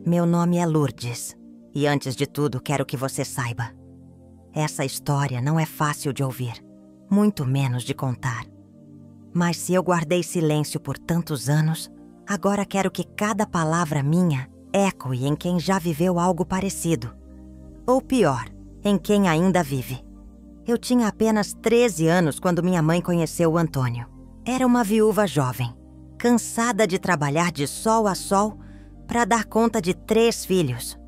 Meu nome é Lourdes. E antes de tudo, quero que você saiba. Essa história não é fácil de ouvir, muito menos de contar. Mas se eu guardei silêncio por tantos anos, agora quero que cada palavra minha ecoe em quem já viveu algo parecido. Ou pior, em quem ainda vive. Eu tinha apenas 13 anos quando minha mãe conheceu o Antônio. Era uma viúva jovem, cansada de trabalhar de sol a sol para dar conta de 3 filhos.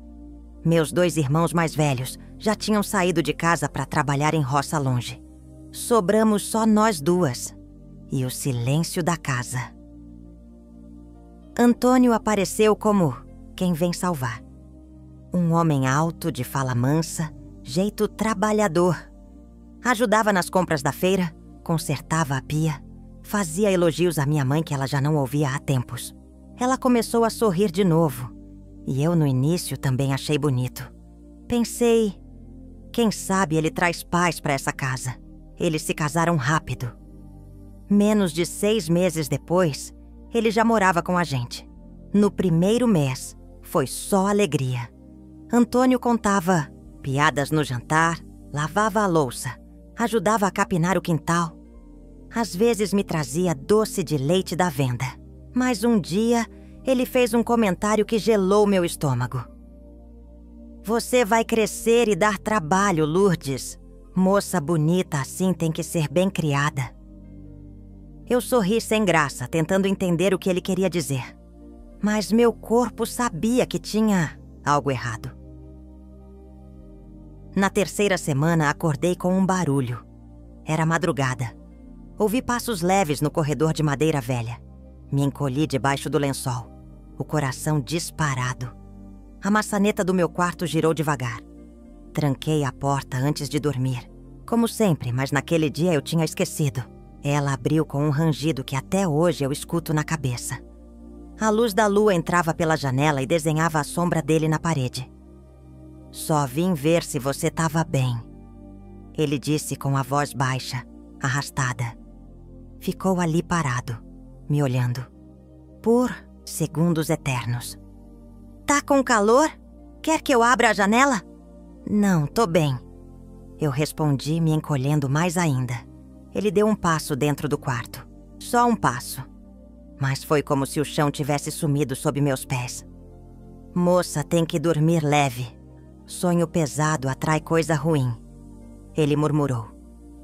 Meus 2 irmãos mais velhos já tinham saído de casa para trabalhar em roça longe. Sobramos só nós 2 e o silêncio da casa. Antônio apareceu como quem vem salvar. Um homem alto, de fala mansa, jeito trabalhador. Ajudava nas compras da feira, consertava a pia, fazia elogios à minha mãe que ela já não ouvia há tempos. Ela começou a sorrir de novo, e eu no início também achei bonito. Pensei, quem sabe ele traz paz para essa casa. Eles se casaram rápido. Menos de 6 meses depois, ele já morava com a gente. No primeiro mês, foi só alegria. Antônio contava piadas no jantar, lavava a louça, ajudava a capinar o quintal. Às vezes me trazia doce de leite da venda. Mas um dia, ele fez um comentário que gelou meu estômago. Você vai crescer e dar trabalho, Lourdes. Moça bonita assim tem que ser bem criada. Eu sorri sem graça, tentando entender o que ele queria dizer. Mas meu corpo sabia que tinha algo errado. Na terceira semana, acordei com um barulho. Era madrugada. Ouvi passos leves no corredor de madeira velha. Me encolhi debaixo do lençol, o coração disparado. A maçaneta do meu quarto girou devagar. Tranquei a porta antes de dormir. Como sempre, mas naquele dia eu tinha esquecido. Ela abriu com um rangido que até hoje eu escuto na cabeça. A luz da lua entrava pela janela e desenhava a sombra dele na parede. Só vim ver se você estava bem, ele disse com a voz baixa, arrastada. Ficou ali parado, me olhando, por segundos eternos. Tá com calor? Quer que eu abra a janela? Não, tô bem. Eu respondi, me encolhendo mais ainda. Ele deu um passo dentro do quarto. Só um passo. Mas foi como se o chão tivesse sumido sob meus pés. Moça tem que dormir leve. Sonho pesado atrai coisa ruim. Ele murmurou.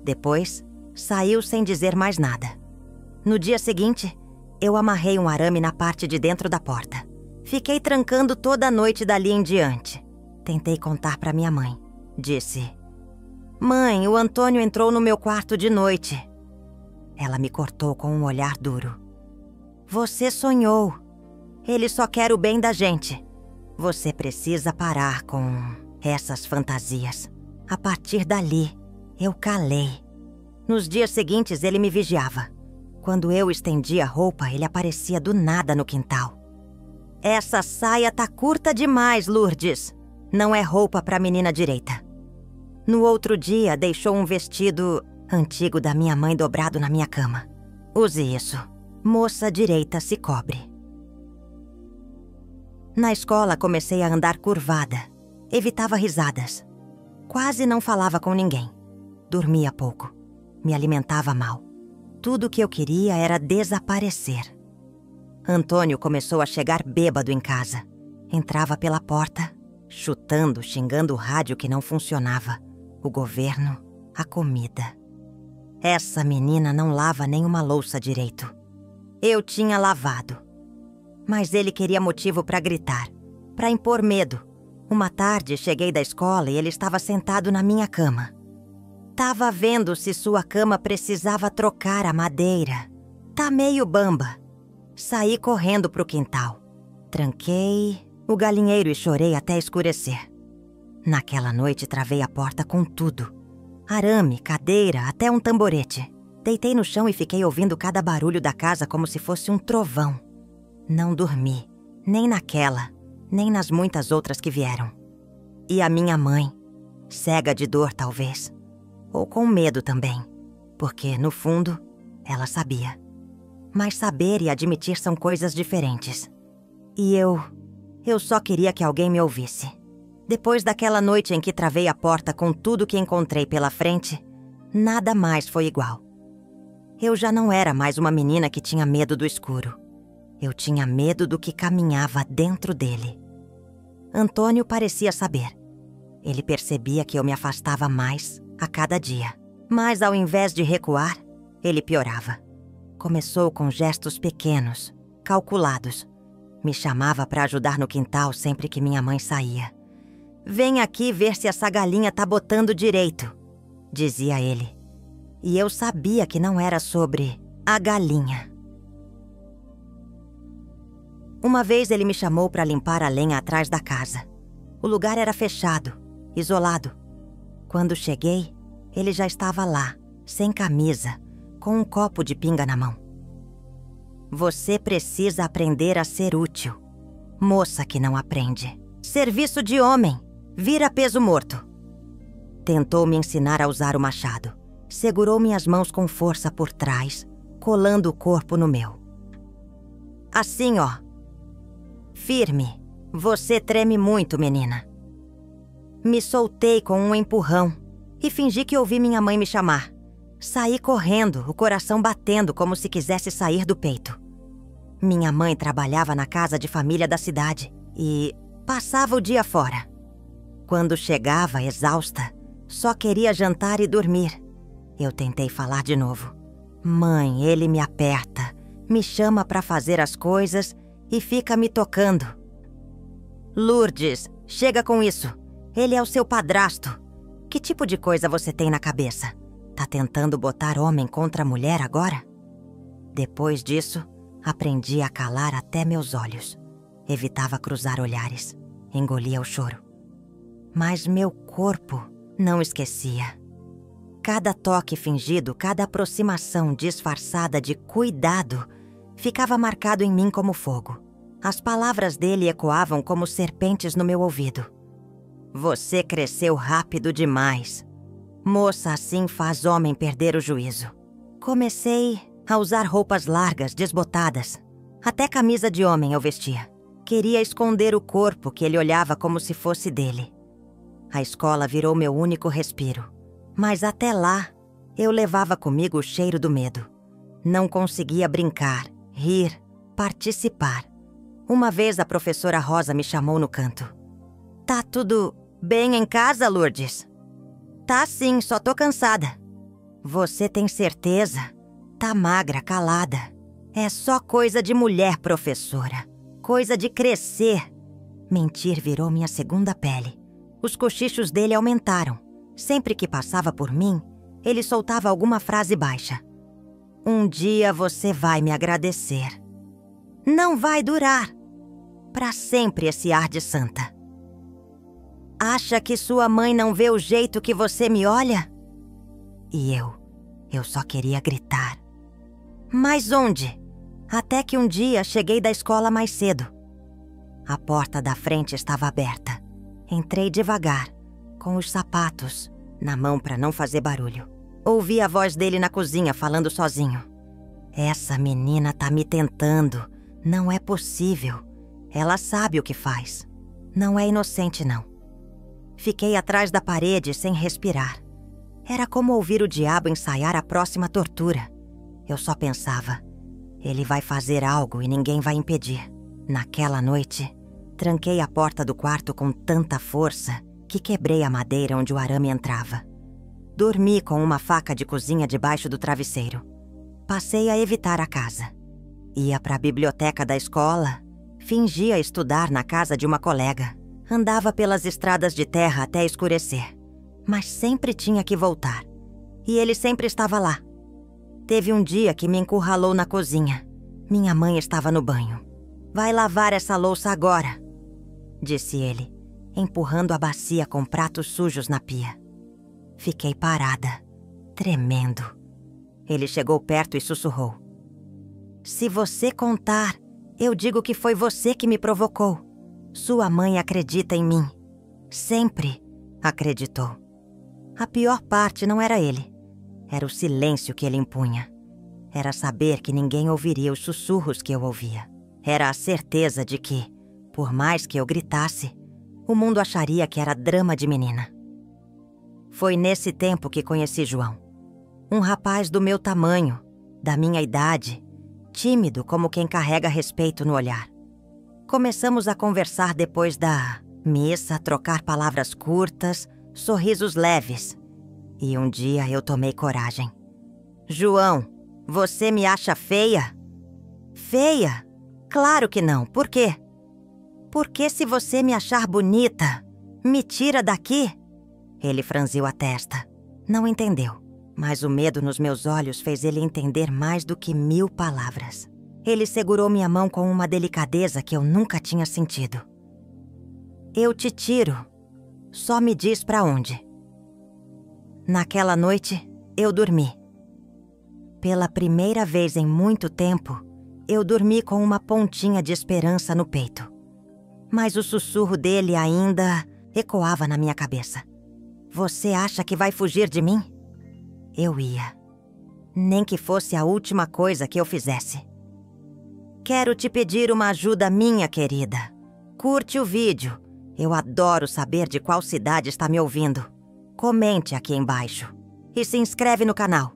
Depois, saiu sem dizer mais nada. No dia seguinte, eu amarrei um arame na parte de dentro da porta. Fiquei trancando toda a noite dali em diante. Tentei contar para minha mãe. Disse: Mãe, o Antônio entrou no meu quarto de noite. Ela me cortou com um olhar duro. Você sonhou. Ele só quer o bem da gente. Você precisa parar com essas fantasias. A partir dali, eu calei. Nos dias seguintes, ele me vigiava. Quando eu estendia a roupa, ele aparecia do nada no quintal. Essa saia tá curta demais, Lourdes. Não é roupa pra menina direita. No outro dia, deixou um vestido antigo da minha mãe dobrado na minha cama. Use isso. Moça direita se cobre. Na escola, comecei a andar curvada. Evitava risadas. Quase não falava com ninguém. Dormia pouco. Me alimentava mal. Tudo o que eu queria era desaparecer. Antônio começou a chegar bêbado em casa. Entrava pela porta, chutando, xingando o rádio que não funcionava, o governo, a comida. Essa menina não lava nenhuma louça direito. Eu tinha lavado. Mas ele queria motivo para gritar, para impor medo. Uma tarde, cheguei da escola e ele estava sentado na minha cama. Tava vendo se sua cama precisava trocar a madeira. Tá meio bamba. Saí correndo pro quintal. Tranquei o galinheiro e chorei até escurecer. Naquela noite, travei a porta com tudo. Arame, cadeira, até um tamborete. Deitei no chão e fiquei ouvindo cada barulho da casa como se fosse um trovão. Não dormi, nem naquela, nem nas muitas outras que vieram. E a minha mãe, cega de dor talvez, ou com medo também, porque, no fundo, ela sabia. Mas saber e admitir são coisas diferentes. E eu Eu só queria que alguém me ouvisse. Depois daquela noite em que travei a porta com tudo que encontrei pela frente, nada mais foi igual. Eu já não era mais uma menina que tinha medo do escuro. Eu tinha medo do que caminhava dentro dele. Antônio parecia saber. Ele percebia que eu me afastava mais a cada dia. Mas ao invés de recuar, ele piorava. Começou com gestos pequenos, calculados. Me chamava para ajudar no quintal sempre que minha mãe saía. "Vem aqui ver se essa galinha tá botando direito", dizia ele. E eu sabia que não era sobre a galinha. Uma vez ele me chamou para limpar a lenha atrás da casa. O lugar era fechado, isolado. Quando cheguei, ele já estava lá, sem camisa, com um copo de pinga na mão. "Você precisa aprender a ser útil. Moça que não aprende. Serviço de homem. Vira peso morto." Tentou me ensinar a usar o machado. Segurou minhas mãos com força por trás, colando o corpo no meu. "Assim, ó. Firme. Você treme muito, menina." Me soltei com um empurrão e fingi que ouvi minha mãe me chamar. Saí correndo, o coração batendo como se quisesse sair do peito. Minha mãe trabalhava na casa de família da cidade e passava o dia fora. Quando chegava, exausta, só queria jantar e dormir. Eu tentei falar de novo. "Mãe, ele me aperta, me chama para fazer as coisas e fica me tocando." "Lourdes, chega com isso. Ele é o seu padrasto. Que tipo de coisa você tem na cabeça? Tá tentando botar homem contra mulher agora?" Depois disso, aprendi a calar até meus olhos. Evitava cruzar olhares. Engolia o choro. Mas meu corpo não esquecia. Cada toque fingido, cada aproximação disfarçada de cuidado, ficava marcado em mim como fogo. As palavras dele ecoavam como serpentes no meu ouvido. "Você cresceu rápido demais. Moça assim faz homem perder o juízo." Comecei a usar roupas largas, desbotadas. Até camisa de homem eu vestia. Queria esconder o corpo que ele olhava como se fosse dele. A escola virou meu único respiro. Mas até lá, eu levava comigo o cheiro do medo. Não conseguia brincar, rir, participar. Uma vez a professora Rosa me chamou no canto. "Tá tudo bem em casa, Lourdes?" "Tá sim, só tô cansada." "Você tem certeza? Tá magra, calada. É só coisa de mulher, professora. Coisa de crescer." Mentir virou minha segunda pele. Os cochichos dele aumentaram. Sempre que passava por mim, ele soltava alguma frase baixa. "Um dia você vai me agradecer." "Não vai durar." Pra sempre esse ar de santa. "Acha que sua mãe não vê o jeito que você me olha?" E eu só queria gritar. Mas onde? Até que um dia cheguei da escola mais cedo. A porta da frente estava aberta. Entrei devagar, com os sapatos na mão para não fazer barulho. Ouvi a voz dele na cozinha falando sozinho. "Essa menina tá me tentando. Não é possível. Ela sabe o que faz. Não é inocente, não." Fiquei atrás da parede sem respirar. Era como ouvir o diabo ensaiar a próxima tortura. Eu só pensava, ele vai fazer algo e ninguém vai impedir. Naquela noite, tranquei a porta do quarto com tanta força que quebrei a madeira onde o arame entrava. Dormi com uma faca de cozinha debaixo do travesseiro. Passei a evitar a casa. Ia para a biblioteca da escola, fingia estudar na casa de uma colega. Andava pelas estradas de terra até escurecer, mas sempre tinha que voltar. E ele sempre estava lá. Teve um dia que me encurralou na cozinha. Minha mãe estava no banho. "Vai lavar essa louça agora", disse ele, empurrando a bacia com pratos sujos na pia. Fiquei parada, tremendo. Ele chegou perto e sussurrou: "Se você contar, eu digo que foi você que me provocou. Sua mãe acredita em mim. Sempre acreditou." A pior parte não era ele. Era o silêncio que ele impunha. Era saber que ninguém ouviria os sussurros que eu ouvia. Era a certeza de que, Por mais que eu gritasse, o mundo acharia que era drama de menina. Foi nesse tempo que conheci João. Um rapaz do meu tamanho, da minha idade, tímido como quem carrega respeito no olhar. Começamos a conversar depois da missa, trocar palavras curtas, sorrisos leves. E um dia eu tomei coragem. João, você me acha feia? Feia? Claro que não. Por quê? Porque se você me achar bonita, me tira daqui? Ele franziu a testa. Não entendeu, mas o medo nos meus olhos fez ele entender mais do que 1000 palavras. Ele segurou minha mão com uma delicadeza que eu nunca tinha sentido. Eu te tiro. Só me diz pra onde. Naquela noite, eu dormi. Pela primeira vez em muito tempo, eu dormi com uma pontinha de esperança no peito. Mas o sussurro dele ainda ecoava na minha cabeça. Você acha que vai fugir de mim? Eu ia. Nem que fosse a última coisa que eu fizesse. Quero te pedir uma ajuda minha, querida. Curte o vídeo. Eu adoro saber de qual cidade está me ouvindo. Comente aqui embaixo. E se inscreve no canal.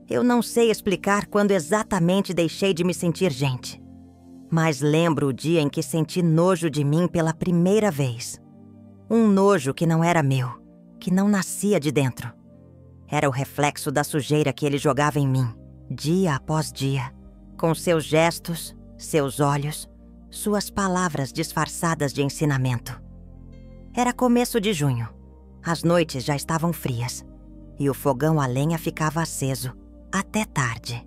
Eu não sei explicar quando exatamente deixei de me sentir gente. Mas lembro o dia em que senti nojo de mim pela primeira vez. Um nojo que não era meu, que não nascia de dentro. Era o reflexo da sujeira que ele jogava em mim, dia após dia, com seus gestos, seus olhos, suas palavras disfarçadas de ensinamento. Era começo de junho. As noites já estavam frias e o fogão a lenha ficava aceso até tarde.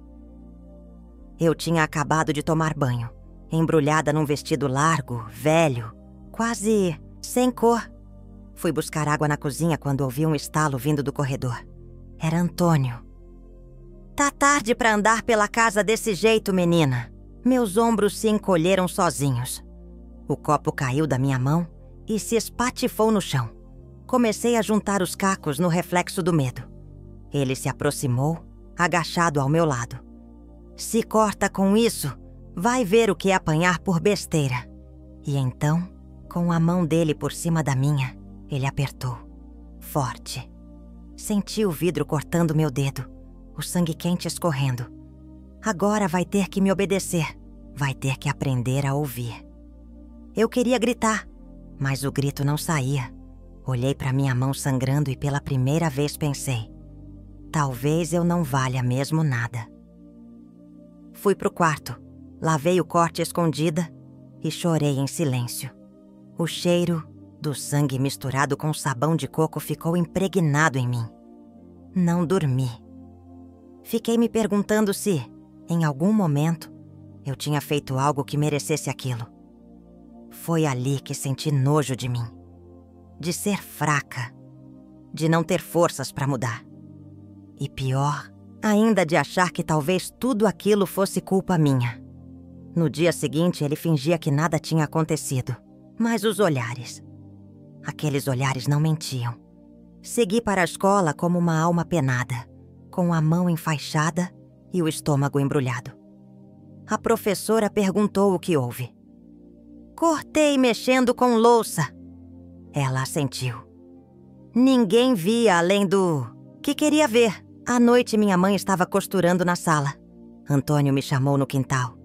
Eu tinha acabado de tomar banho, embrulhada num vestido largo, velho, quase sem cor. Fui buscar água na cozinha quando ouvi um estalo vindo do corredor. Era Antônio. Tá tarde pra andar pela casa desse jeito, menina. Meus ombros se encolheram sozinhos. O copo caiu da minha mão e se espatifou no chão. Comecei a juntar os cacos no reflexo do medo. Ele se aproximou, agachado ao meu lado. Se corta com isso, vai ver o que é apanhar por besteira. E então, com a mão dele por cima da minha, ele apertou. Forte. Senti o vidro cortando meu dedo, o sangue quente escorrendo. Agora vai ter que me obedecer. Vai ter que aprender a ouvir. Eu queria gritar, mas o grito não saía. Olhei para minha mão sangrando e pela primeira vez pensei: talvez eu não valha mesmo nada. Fui pro quarto, lavei o corte escondida e chorei em silêncio. O cheiro do sangue misturado com sabão de coco ficou impregnado em mim. Não dormi. Fiquei me perguntando se, em algum momento, eu tinha feito algo que merecesse aquilo. Foi ali que senti nojo de mim. De ser fraca. De não ter forças para mudar. E pior, ainda de achar que talvez tudo aquilo fosse culpa minha. No dia seguinte, ele fingia que nada tinha acontecido. Mas os olhares... aqueles olhares não mentiam. Segui para a escola como uma alma penada, com a mão enfaixada e o estômago embrulhado. A professora perguntou o que houve. Cortei mexendo com louça. Ela assentiu. Ninguém via além do que queria ver. À noite minha mãe estava costurando na sala. Antônio me chamou no quintal.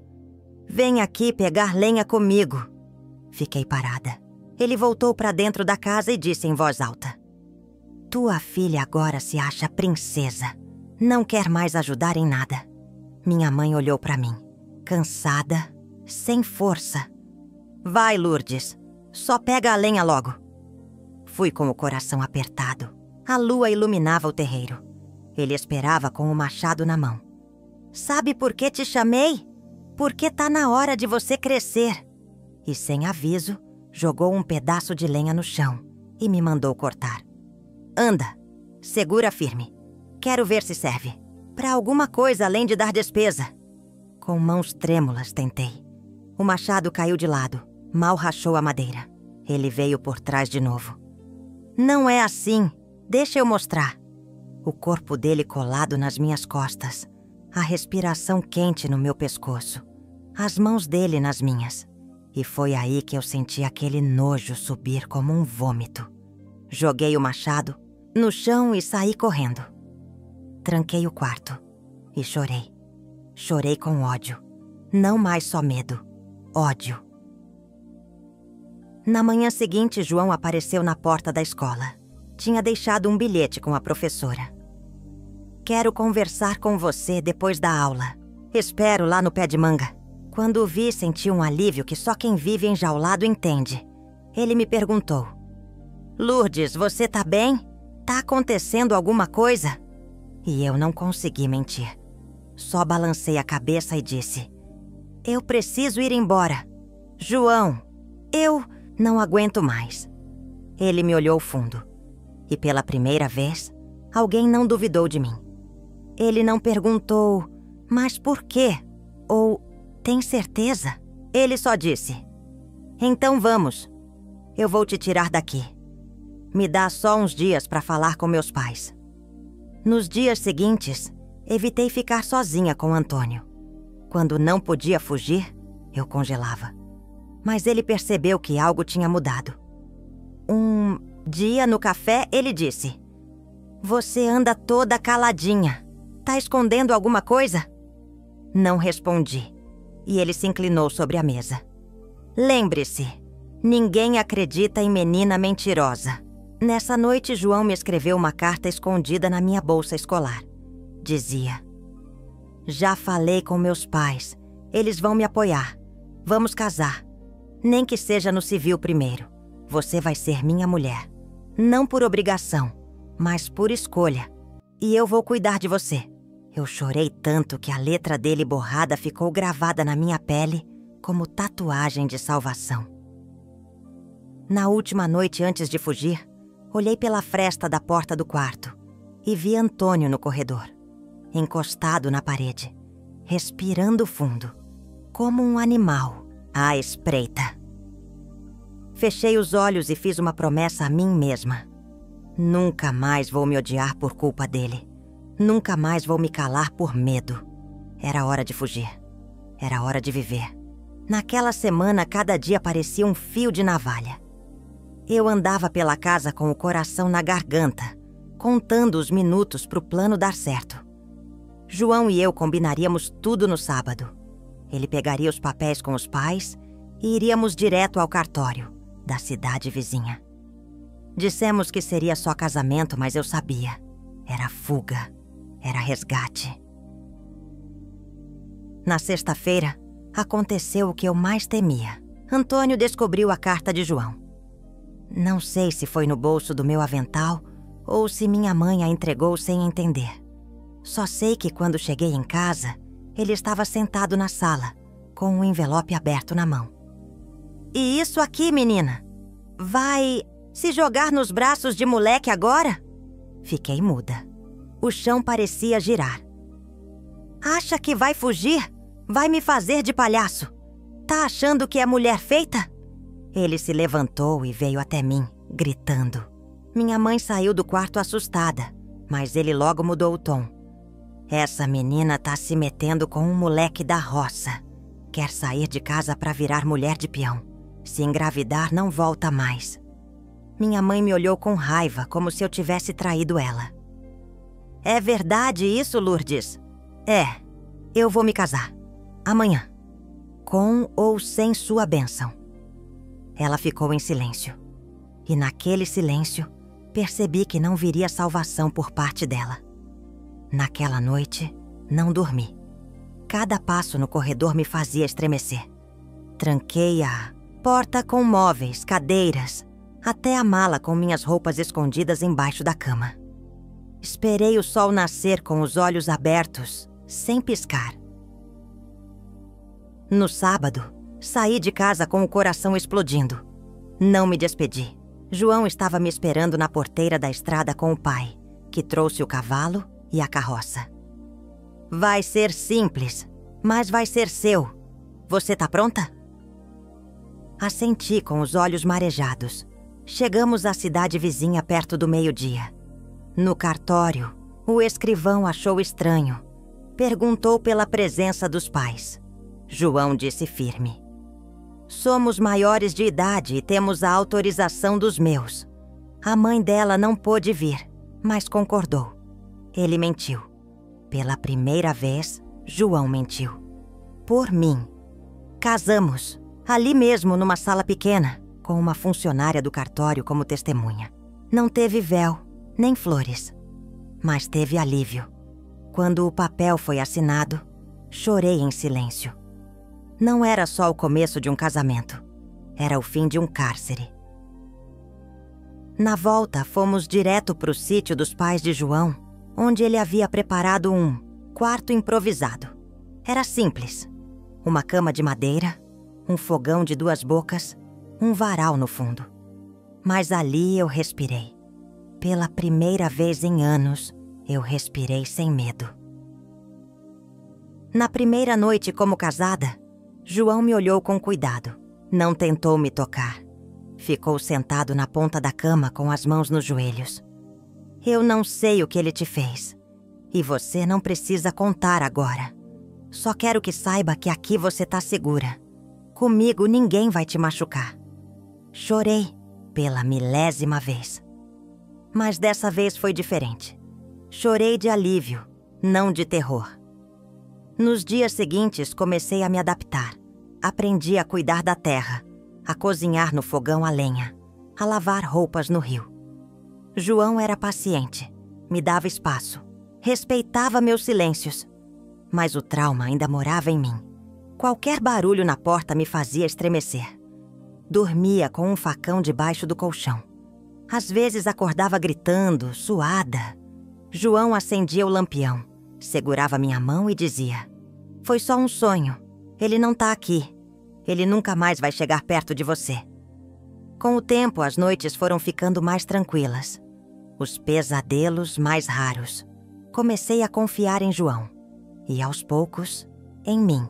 Vem aqui pegar lenha comigo. Fiquei parada. Ele voltou para dentro da casa e disse em voz alta: tua filha agora se acha princesa. Não quer mais ajudar em nada. Minha mãe olhou para mim, cansada, sem força. Vai, Lourdes. Só pega a lenha logo. Fui com o coração apertado. A lua iluminava o terreiro. Ele esperava com o machado na mão. Sabe por que te chamei? Porque tá na hora de você crescer. E sem aviso, jogou um pedaço de lenha no chão e me mandou cortar. Anda, segura firme. Quero ver se serve. Pra alguma coisa além de dar despesa. Com mãos trêmulas tentei. O machado caiu de lado, mal rachou a madeira. Ele veio por trás de novo. Não é assim. Deixa eu mostrar. O corpo dele colado nas minhas costas. A respiração quente no meu pescoço. As mãos dele nas minhas. E foi aí que eu senti aquele nojo subir como um vômito. Joguei o machado no chão e saí correndo. Tranquei o quarto e chorei. Chorei com ódio. Não mais só medo. Ódio. Na manhã seguinte, João apareceu na porta da escola. Tinha deixado um bilhete com a professora. Quero conversar com você depois da aula. Espero lá no pé de manga. Quando o vi, senti um alívio que só quem vive enjaulado entende. Ele me perguntou: Lourdes, você tá bem? Tá acontecendo alguma coisa? E eu não consegui mentir. Só balancei a cabeça e disse: eu preciso ir embora. João, eu não aguento mais. Ele me olhou fundo. E pela primeira vez, alguém não duvidou de mim. Ele não perguntou, mas por quê? Ou, tem certeza? Ele só disse: então vamos. Eu vou te tirar daqui. Me dá só uns dias para falar com meus pais. Nos dias seguintes, evitei ficar sozinha com Antônio. Quando não podia fugir, eu congelava. Mas ele percebeu que algo tinha mudado. Um dia no café, ele disse: você anda toda caladinha. Tá escondendo alguma coisa? Não respondi. E ele se inclinou sobre a mesa. Lembre-se, ninguém acredita em menina mentirosa. Nessa noite, João me escreveu uma carta escondida na minha bolsa escolar. Dizia: já falei com meus pais. Eles vão me apoiar. Vamos casar. Nem que seja no civil primeiro. Você vai ser minha mulher. Não por obrigação, mas por escolha. E eu vou cuidar de você. Eu chorei tanto que a letra dele borrada ficou gravada na minha pele como tatuagem de salvação. Na última noite antes de fugir, olhei pela fresta da porta do quarto e vi Antônio no corredor, encostado na parede, respirando fundo, como um animal à espreita. Fechei os olhos e fiz uma promessa a mim mesma. Nunca mais vou me odiar por culpa dele. Nunca mais vou me calar por medo. Era hora de fugir. Era hora de viver. Naquela semana, cada dia parecia um fio de navalha. Eu andava pela casa com o coração na garganta, contando os minutos para o plano dar certo. João e eu combinaríamos tudo no sábado. Ele pegaria os papéis com os pais e iríamos direto ao cartório da cidade vizinha. Dissemos que seria só casamento, mas eu sabia. Era fuga. Era resgate. Na sexta-feira, aconteceu o que eu mais temia. Antônio descobriu a carta de João. Não sei se foi no bolso do meu avental ou se minha mãe a entregou sem entender. Só sei que quando cheguei em casa, ele estava sentado na sala, com um envelope aberto na mão. E isso aqui, menina? Vai se jogar nos braços de moleque agora? Fiquei muda. O chão parecia girar. Acha que vai fugir? Vai me fazer de palhaço? Tá achando que é mulher feita? Ele se levantou e veio até mim, gritando. Minha mãe saiu do quarto assustada, mas ele logo mudou o tom. Essa menina tá se metendo com um moleque da roça. Quer sair de casa pra virar mulher de peão. Se engravidar, não volta mais. Minha mãe me olhou com raiva, como se eu tivesse traído ela. É verdade isso, Lourdes? É, eu vou me casar. Amanhã. Com ou sem sua bênção. Ela ficou em silêncio. E naquele silêncio, percebi que não viria salvação por parte dela. Naquela noite, não dormi. Cada passo no corredor me fazia estremecer. Tranquei a porta com móveis, cadeiras, até a mala com minhas roupas escondidas embaixo da cama. Esperei o sol nascer com os olhos abertos, sem piscar. No sábado, saí de casa com o coração explodindo. Não me despedi. João estava me esperando na porteira da estrada com o pai, que trouxe o cavalo e a carroça. Vai ser simples, mas vai ser seu. Você tá pronta? Assenti com os olhos marejados. Chegamos à cidade vizinha perto do meio-dia. No cartório, o escrivão achou estranho. Perguntou pela presença dos pais. João disse firme: Somos maiores de idade e temos a autorização dos meus. A mãe dela não pôde vir, mas concordou. Ele mentiu. Pela primeira vez, João mentiu. Por mim. Casamos, ali mesmo numa sala pequena, com uma funcionária do cartório como testemunha. Não teve véu, nem flores. Mas teve alívio. Quando o papel foi assinado, chorei em silêncio. Não era só o começo de um casamento. Era o fim de um cárcere. Na volta, fomos direto para o sítio dos pais de João, onde ele havia preparado um quarto improvisado. Era simples. Uma cama de madeira, um fogão de 2 bocas, um varal no fundo. Mas ali eu respirei. Pela primeira vez em anos, eu respirei sem medo. Na primeira noite como casada, João me olhou com cuidado. Não tentou me tocar. Ficou sentado na ponta da cama com as mãos nos joelhos. Eu não sei o que ele te fez. E você não precisa contar agora. Só quero que saiba que aqui você tá segura. Comigo ninguém vai te machucar. Chorei pela 1000ª vez. Mas dessa vez foi diferente. Chorei de alívio, não de terror. Nos dias seguintes comecei a me adaptar. Aprendi a cuidar da terra, a cozinhar no fogão a lenha, a lavar roupas no rio. João era paciente, me dava espaço, respeitava meus silêncios. Mas o trauma ainda morava em mim. Qualquer barulho na porta me fazia estremecer. Dormia com um facão debaixo do colchão. Às vezes acordava gritando, suada. João acendia o lampião, segurava minha mão e dizia: "Foi só um sonho. Ele não tá aqui. Ele nunca mais vai chegar perto de você." Com o tempo, as noites foram ficando mais tranquilas. Os pesadelos mais raros. Comecei a confiar em João. E, aos poucos, em mim.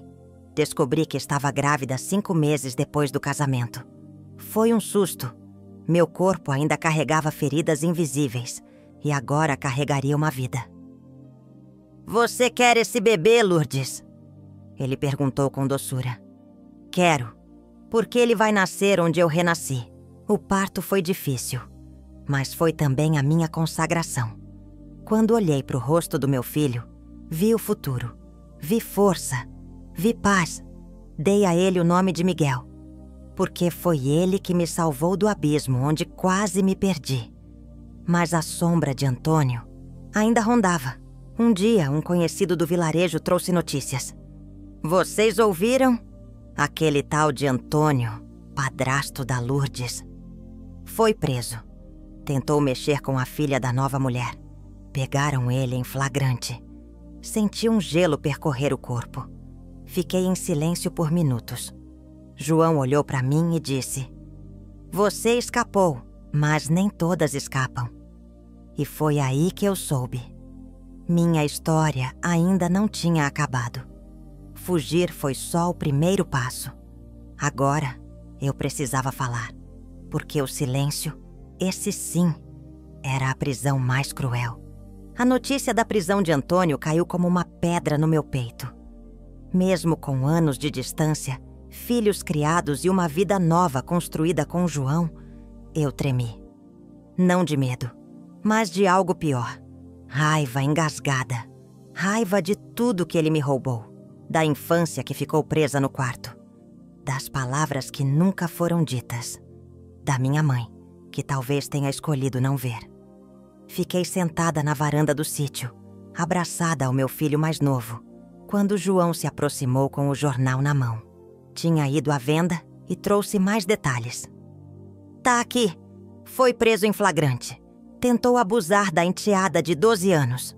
Descobri que estava grávida 5 meses depois do casamento. Foi um susto. Meu corpo ainda carregava feridas invisíveis. E agora carregaria uma vida. "Você quer esse bebê, Lourdes?" Ele perguntou com doçura. "Quero, porque ele vai nascer onde eu renasci." O parto foi difícil, mas foi também a minha consagração. Quando olhei para o rosto do meu filho, vi o futuro, vi força, vi paz. Dei a ele o nome de Miguel, porque foi ele que me salvou do abismo onde quase me perdi. Mas a sombra de Antônio ainda rondava. Um dia, um conhecido do vilarejo trouxe notícias. "Vocês ouviram? Aquele tal de Antônio, padrasto da Lourdes, foi preso. Tentou mexer com a filha da nova mulher. Pegaram ele em flagrante. Senti um gelo percorrer o corpo. Fiquei em silêncio por minutos. João olhou para mim e disse: "Você escapou, mas nem todas escapam." E foi aí que eu soube. Minha história ainda não tinha acabado. Fugir foi só o primeiro passo. Agora, eu precisava falar, porque o silêncio, esse sim, era a prisão mais cruel. A notícia da prisão de Antônio caiu como uma pedra no meu peito. Mesmo com anos de distância, filhos criados e uma vida nova construída com João, eu tremi. Não de medo, mas de algo pior. Raiva engasgada. Raiva de tudo que ele me roubou. Da infância que ficou presa no quarto. Das palavras que nunca foram ditas. Da minha mãe, que talvez tenha escolhido não ver. Fiquei sentada na varanda do sítio, abraçada ao meu filho mais novo, quando João se aproximou com o jornal na mão. Tinha ido à venda e trouxe mais detalhes. "Tá aqui. Foi preso em flagrante. Tentou abusar da enteada de 12 anos.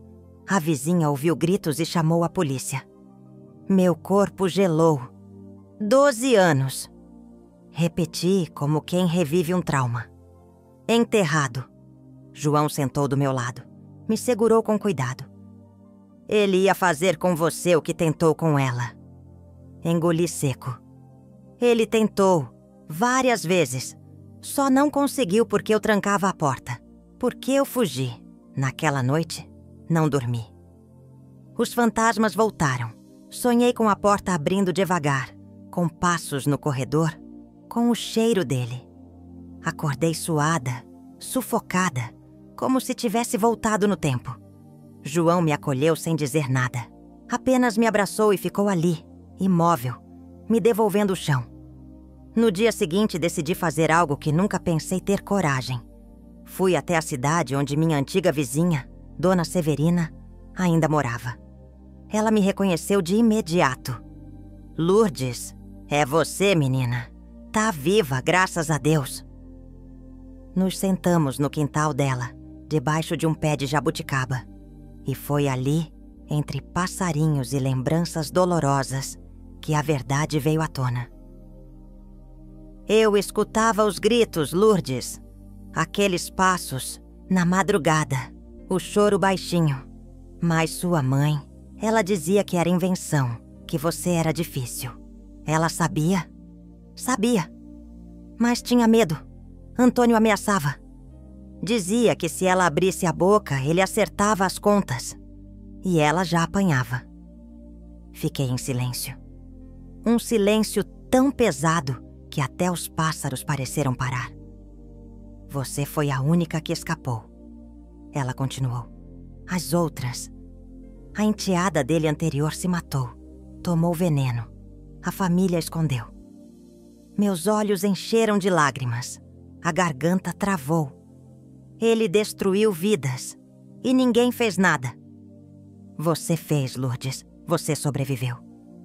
A vizinha ouviu gritos e chamou a polícia. Meu corpo gelou. 12 anos. Repeti como quem revive um trauma. Enterrado. João sentou do meu lado. Me segurou com cuidado. Ele ia fazer com você o que tentou com ela. Engoli seco. Ele tentou, várias vezes. Só não conseguiu porque eu trancava a porta. Porque eu fugi. Naquela noite, não dormi. Os fantasmas voltaram. Sonhei com a porta abrindo devagar, com passos no corredor com o cheiro dele. Acordei suada, sufocada, como se tivesse voltado no tempo. João me acolheu sem dizer nada. Apenas me abraçou e ficou ali, imóvel, me devolvendo o chão. No dia seguinte, decidi fazer algo que nunca pensei ter coragem. Fui até a cidade onde minha antiga vizinha, Dona Severina, ainda morava. Ela me reconheceu de imediato. Lourdes, é você, menina. Tá viva, graças a Deus. Nos sentamos no quintal dela, debaixo de um pé de jabuticaba. E foi ali, entre passarinhos e lembranças dolorosas, que a verdade veio à tona. Eu escutava os gritos, Lourdes. Aqueles passos, na madrugada, o choro baixinho. Mas sua mãe, ela dizia que era invenção, que você era difícil. Ela sabia? Sabia. Mas tinha medo. Antônio ameaçava. Dizia que se ela abrisse a boca, ele acertava as contas. E ela já apanhava. Fiquei em silêncio. Um silêncio tão pesado que até os pássaros pareceram parar. Você foi a única que escapou. Ela continuou. As outras. A enteada dele anterior se matou. Tomou veneno. A família escondeu. Meus olhos encheram de lágrimas. A garganta travou. Ele destruiu vidas. E ninguém fez nada. Você fez, Lourdes. Você sobreviveu.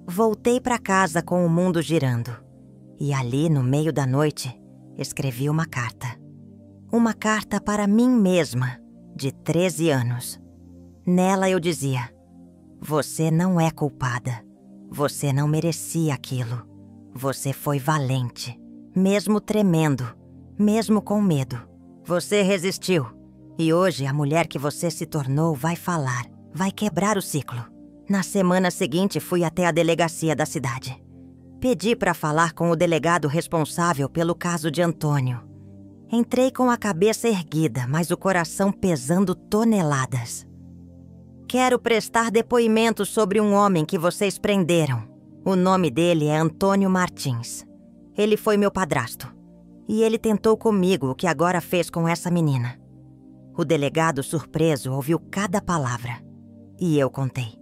Voltei para casa com o mundo girando. E ali, no meio da noite, escrevi uma carta. Uma carta para mim mesma, de 13 anos. Nela eu dizia: você não é culpada. Você não merecia aquilo. Você foi valente, mesmo tremendo, mesmo com medo. Você resistiu. E hoje a mulher que você se tornou vai falar, vai quebrar o ciclo. Na semana seguinte fui até a delegacia da cidade. Pedi para falar com o delegado responsável pelo caso de Antônio. Entrei com a cabeça erguida, mas o coração pesando toneladas. Quero prestar depoimento sobre um homem que vocês prenderam. O nome dele é Antônio Martins. Ele foi meu padrasto. E ele tentou comigo o que agora fez com essa menina. O delegado, surpreso, ouviu cada palavra. E eu contei.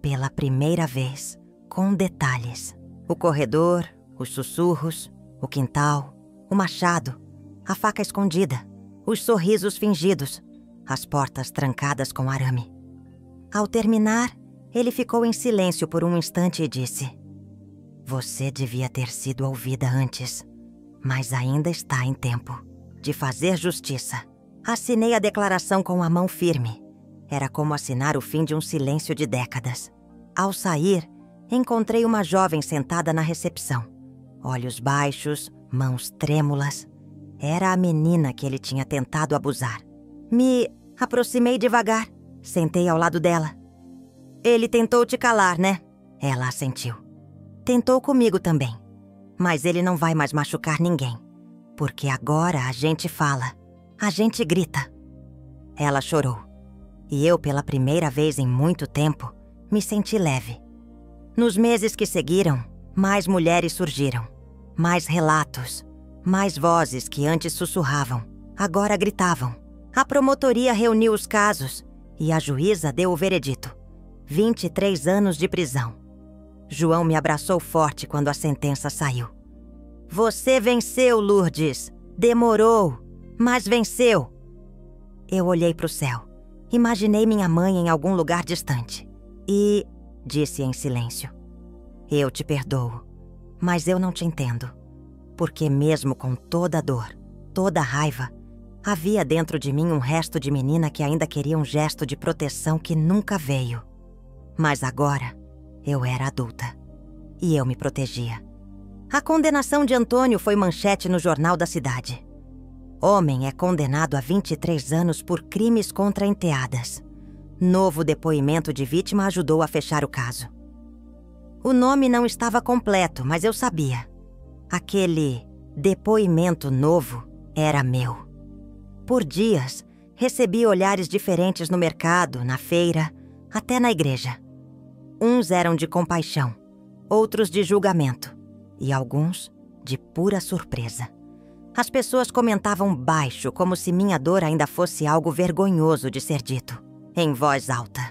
Pela primeira vez, com detalhes. O corredor, os sussurros, o quintal, o machado, a faca escondida, os sorrisos fingidos, as portas trancadas com arame. Ao terminar, ele ficou em silêncio por um instante e disse: você devia ter sido ouvida antes, mas ainda está em tempo de fazer justiça. Assinei a declaração com a mão firme. Era como assinar o fim de um silêncio de décadas. Ao sair, encontrei uma jovem sentada na recepção. Olhos baixos, mãos trêmulas. Era a menina que ele tinha tentado abusar. Me aproximei devagar. Sentei ao lado dela. Ele tentou te calar, né? Ela assentiu. Tentou comigo também. Mas ele não vai mais machucar ninguém. Porque agora a gente fala. A gente grita. Ela chorou. E eu, pela primeira vez em muito tempo, me senti leve. Nos meses que seguiram, mais mulheres surgiram. Mais relatos. Mais vozes que antes sussurravam, agora gritavam. A promotoria reuniu os casos e a juíza deu o veredito. 23 anos de prisão. João me abraçou forte quando a sentença saiu. Você venceu, Lourdes. Demorou, mas venceu. Eu olhei para o céu. Imaginei minha mãe em algum lugar distante. E disse em silêncio: eu te perdoo, mas eu não te entendo. Porque mesmo com toda a dor, toda a raiva, havia dentro de mim um resto de menina que ainda queria um gesto de proteção que nunca veio. Mas agora, eu era adulta. E eu me protegia. A condenação de Antônio foi manchete no jornal da cidade. Homem é condenado a 23 anos por crimes contra enteadas. Novo depoimento de vítima ajudou a fechar o caso. O nome não estava completo, mas eu sabia. Aquele depoimento novo era meu. Por dias, recebi olhares diferentes no mercado, na feira, até na igreja. Uns eram de compaixão, outros de julgamento, e alguns de pura surpresa. As pessoas comentavam baixo, como se minha dor ainda fosse algo vergonhoso de ser dito, em voz alta.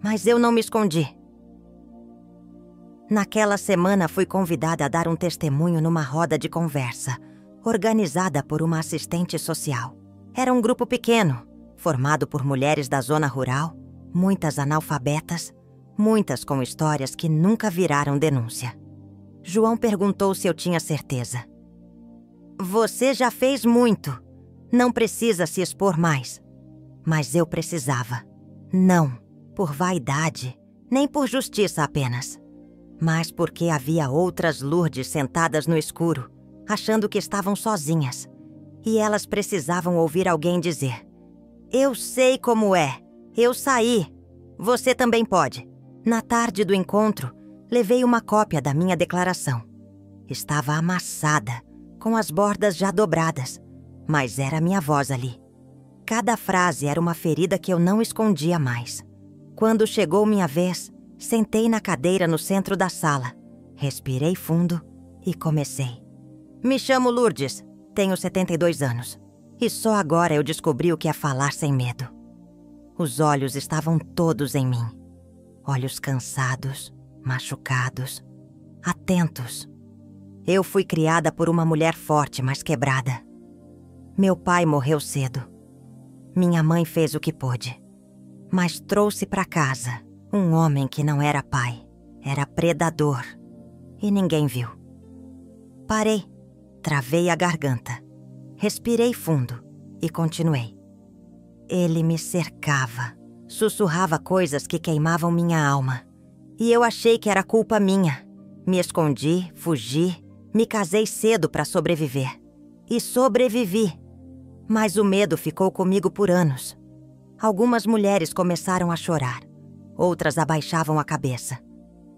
Mas eu não me escondi. Naquela semana fui convidada a dar um testemunho numa roda de conversa, organizada por uma assistente social. Era um grupo pequeno, formado por mulheres da zona rural, muitas analfabetas, muitas com histórias que nunca viraram denúncia. João perguntou se eu tinha certeza. Você já fez muito. Não precisa se expor mais. Mas eu precisava. Não por vaidade, nem por justiça apenas, mas porque havia outras Lourdes sentadas no escuro, achando que estavam sozinhas. E elas precisavam ouvir alguém dizer: eu sei como é. Eu saí. Você também pode. Na tarde do encontro, levei uma cópia da minha declaração. Estava amassada, com as bordas já dobradas, mas era minha voz ali. Cada frase era uma ferida que eu não escondia mais. Quando chegou minha vez, sentei na cadeira no centro da sala, respirei fundo e comecei. Me chamo Lourdes, tenho 72 anos, e só agora eu descobri o que é falar sem medo. Os olhos estavam todos em mim. Olhos cansados, machucados, atentos. Eu fui criada por uma mulher forte, mas quebrada. Meu pai morreu cedo. Minha mãe fez o que pôde, mas trouxe para casa um homem que não era pai, era predador, e ninguém viu. Parei, travei a garganta, respirei fundo e continuei. Ele me cercava, sussurrava coisas que queimavam minha alma, e eu achei que era culpa minha. Me escondi, fugi, me casei cedo para sobreviver. E sobrevivi. Mas o medo ficou comigo por anos. Algumas mulheres começaram a chorar. Outras abaixavam a cabeça.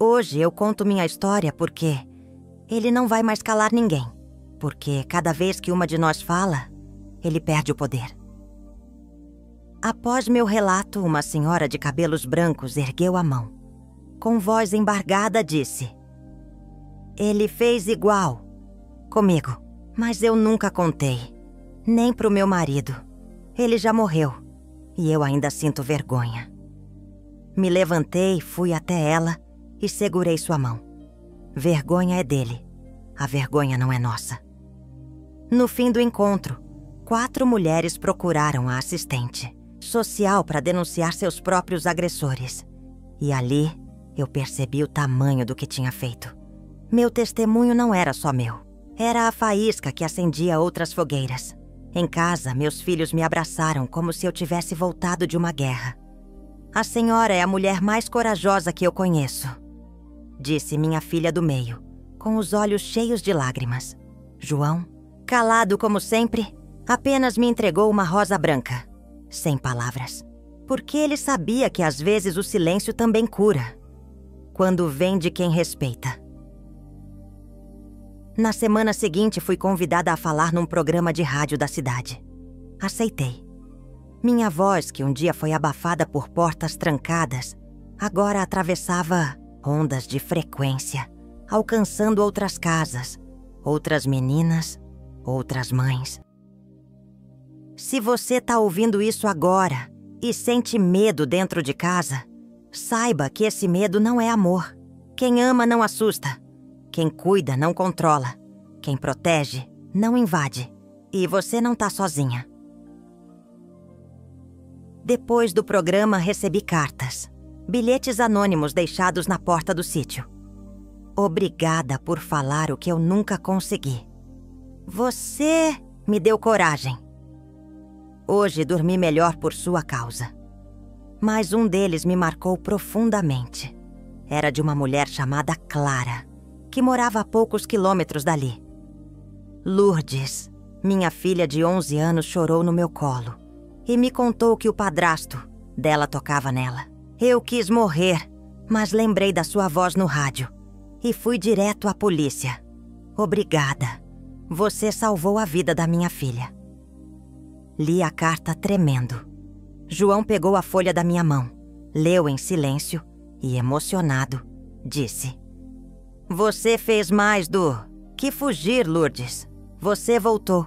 Hoje eu conto minha história porque ele não vai mais calar ninguém. Porque cada vez que uma de nós fala, ele perde o poder. Após meu relato, uma senhora de cabelos brancos ergueu a mão. Com voz embargada disse: ele fez igual comigo, mas eu nunca contei, nem pro meu marido. Ele já morreu e eu ainda sinto vergonha. Me levantei, fui até ela e segurei sua mão. Vergonha é dele, a vergonha não é nossa. No fim do encontro, 4 mulheres procuraram a assistente social para denunciar seus próprios agressores. E ali eu percebi o tamanho do que tinha feito. Meu testemunho não era só meu. Era a faísca que acendia outras fogueiras. Em casa, meus filhos me abraçaram como se eu tivesse voltado de uma guerra. A senhora é a mulher mais corajosa que eu conheço, disse minha filha do meio, com os olhos cheios de lágrimas. João, calado como sempre, apenas me entregou uma rosa branca, sem palavras. Porque ele sabia que às vezes o silêncio também cura, quando vem de quem respeita. Na semana seguinte, fui convidada a falar num programa de rádio da cidade. Aceitei. Minha voz, que um dia foi abafada por portas trancadas, agora atravessava ondas de frequência, alcançando outras casas, outras meninas, outras mães. Se você tá ouvindo isso agora e sente medo dentro de casa, saiba que esse medo não é amor. Quem ama não assusta. Quem cuida não controla. Quem protege não invade. E você não tá sozinha. Depois do programa, recebi cartas, bilhetes anônimos deixados na porta do sítio. Obrigada por falar o que eu nunca consegui. Você me deu coragem. Hoje dormi melhor por sua causa. Mas um deles me marcou profundamente. Era de uma mulher chamada Clara, que morava a poucos quilômetros dali. Lourdes, minha filha de 11 anos, chorou no meu colo e me contou que o padrasto dela tocava nela. Eu quis morrer, mas lembrei da sua voz no rádio e fui direto à polícia. Obrigada. Você salvou a vida da minha filha. Li a carta tremendo. João pegou a folha da minha mão, leu em silêncio e, emocionado, disse: Você fez mais do Que fugir, Lourdes. Você voltou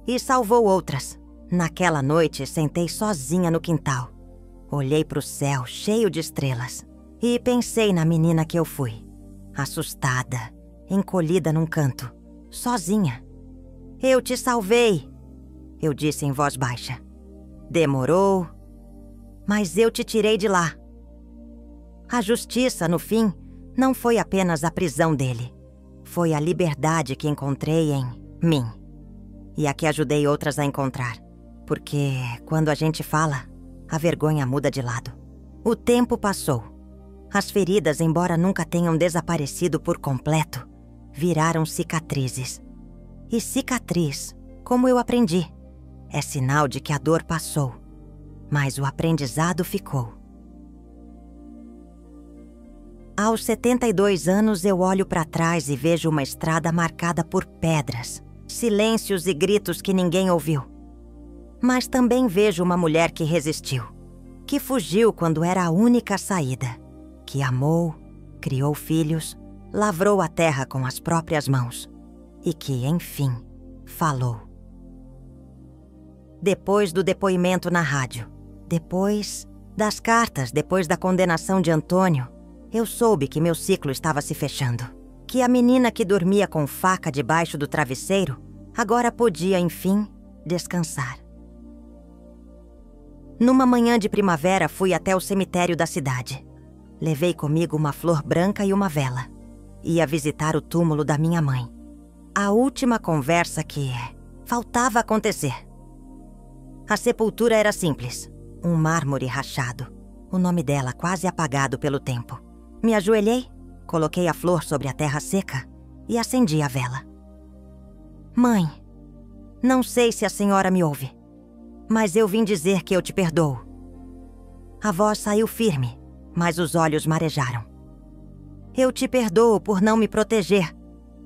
e salvou outras. Naquela noite, sentei sozinha no quintal. Olhei para o céu cheio de estrelas e pensei na menina que eu fui. Assustada, encolhida num canto, sozinha. Eu te salvei, eu disse em voz baixa. Demorou, mas eu te tirei de lá. A justiça, no fim, não foi apenas a prisão dele. Foi a liberdade que encontrei em mim. E a que ajudei outras a encontrar. Porque, quando a gente fala, a vergonha muda de lado. O tempo passou. As feridas, embora nunca tenham desaparecido por completo, viraram cicatrizes. E cicatriz, como eu aprendi, é sinal de que a dor passou, mas o aprendizado ficou. Aos 72 anos, eu olho para trás e vejo uma estrada marcada por pedras, silêncios e gritos que ninguém ouviu. Mas também vejo uma mulher que resistiu, que fugiu quando era a única saída, que amou, criou filhos, lavrou a terra com as próprias mãos e que, enfim, falou. Depois do depoimento na rádio, depois das cartas, depois da condenação de Antônio, eu soube que meu ciclo estava se fechando, que a menina que dormia com faca debaixo do travesseiro agora podia, enfim, descansar. Numa manhã de primavera, fui até o cemitério da cidade. Levei comigo uma flor branca e uma vela. Ia visitar o túmulo da minha mãe. A última conversa que faltava acontecer. A sepultura era simples, um mármore rachado, o nome dela quase apagado pelo tempo. Me ajoelhei, coloquei a flor sobre a terra seca e acendi a vela. Mãe, não sei se a senhora me ouve, mas eu vim dizer que eu te perdoo. A voz saiu firme, mas os olhos marejaram. Eu te perdoo por não me proteger,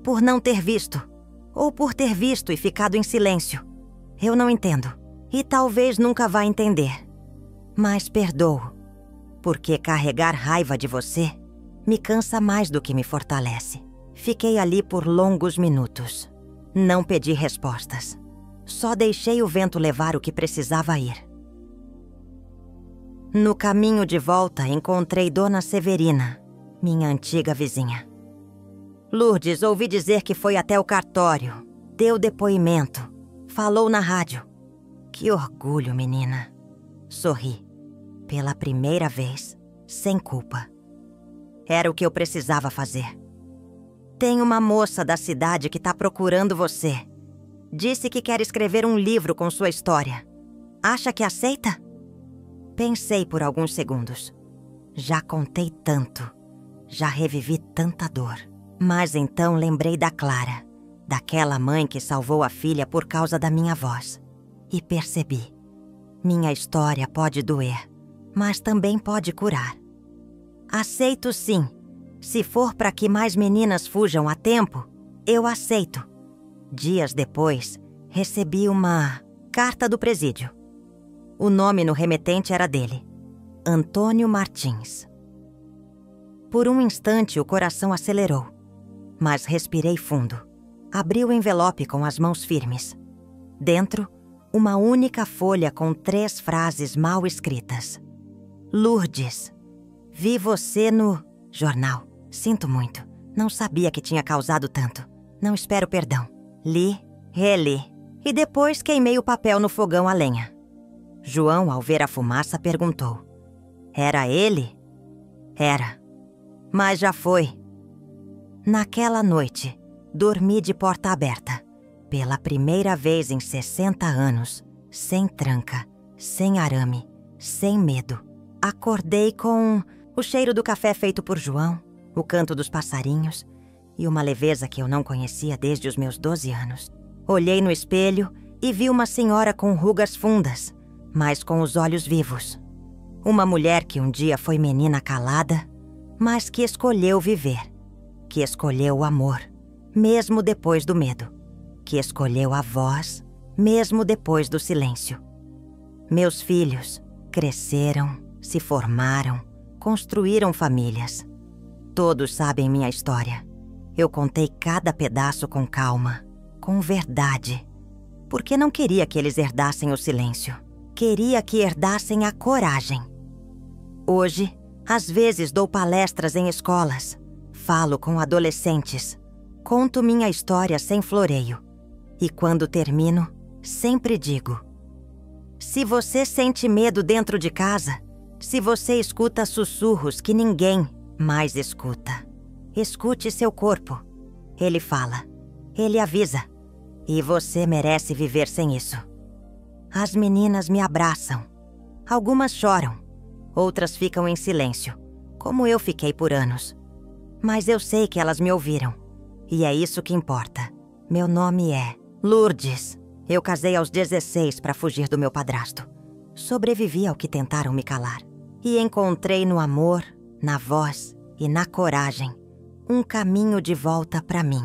por não ter visto, ou por ter visto e ficado em silêncio. Eu não entendo, e talvez nunca vá entender. Mas perdoo, porque carregar raiva de você me cansa mais do que me fortalece. Fiquei ali por longos minutos. Não pedi respostas. Só deixei o vento levar o que precisava ir. No caminho de volta, encontrei Dona Severina, minha antiga vizinha. Lourdes, ouvi dizer que foi até o cartório, deu depoimento, falou na rádio. Que orgulho, menina. Sorri. Pela primeira vez, sem culpa. Era o que eu precisava fazer. Tem uma moça da cidade que está procurando você. Disse que quer escrever um livro com sua história. Acha que aceita? Pensei por alguns segundos. Já contei tanto. Já revivi tanta dor. Mas então lembrei da Clara, daquela mãe que salvou a filha por causa da minha voz. E percebi. Minha história pode doer, mas também pode curar. Aceito sim. Se for para que mais meninas fujam a tempo, eu aceito. Dias depois, recebi uma carta do presídio. O nome no remetente era dele, Antônio Martins. Por um instante o coração acelerou, mas respirei fundo. Abri o envelope com as mãos firmes. Dentro, uma única folha com 3 frases mal escritas. Lourdes, vi você no jornal. Sinto muito. Não sabia que tinha causado tanto. Não espero perdão. Li, reli. E depois queimei o papel no fogão a lenha. João, ao ver a fumaça, perguntou. Era ele? Era. Mas já foi. Naquela noite, dormi de porta aberta. Pela primeira vez em 60 anos. Sem tranca, sem arame, sem medo. Acordei com o cheiro do café feito por João, o canto dos passarinhos e uma leveza que eu não conhecia desde os meus 12 anos. Olhei no espelho e vi uma senhora com rugas fundas, mas com os olhos vivos. Uma mulher que um dia foi menina calada, mas que escolheu viver, que escolheu o amor, mesmo depois do medo, que escolheu a voz, mesmo depois do silêncio. Meus filhos cresceram, se formaram, construíram famílias. Todos sabem minha história. Eu contei cada pedaço com calma, com verdade, porque não queria que eles herdassem o silêncio. Queria que herdassem a coragem. Hoje, às vezes dou palestras em escolas, falo com adolescentes, conto minha história sem floreio. E quando termino, sempre digo: se você sente medo dentro de casa, se você escuta sussurros que ninguém mais escuta, escute seu corpo. Ele fala, ele avisa, e você merece viver sem isso. As meninas me abraçam. Algumas choram, outras ficam em silêncio, como eu fiquei por anos. Mas eu sei que elas me ouviram, e é isso que importa. Meu nome é Lourdes. Eu casei aos 16 para fugir do meu padrasto. Sobrevivi ao que tentaram me calar. E encontrei no amor, na voz e na coragem um caminho de volta para mim.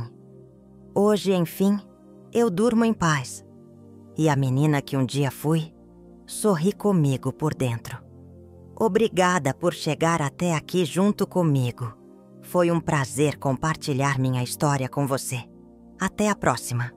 Hoje, enfim, eu durmo em paz. E a menina que um dia fui, sorri comigo por dentro. Obrigada por chegar até aqui junto comigo. Foi um prazer compartilhar minha história com você. Até a próxima.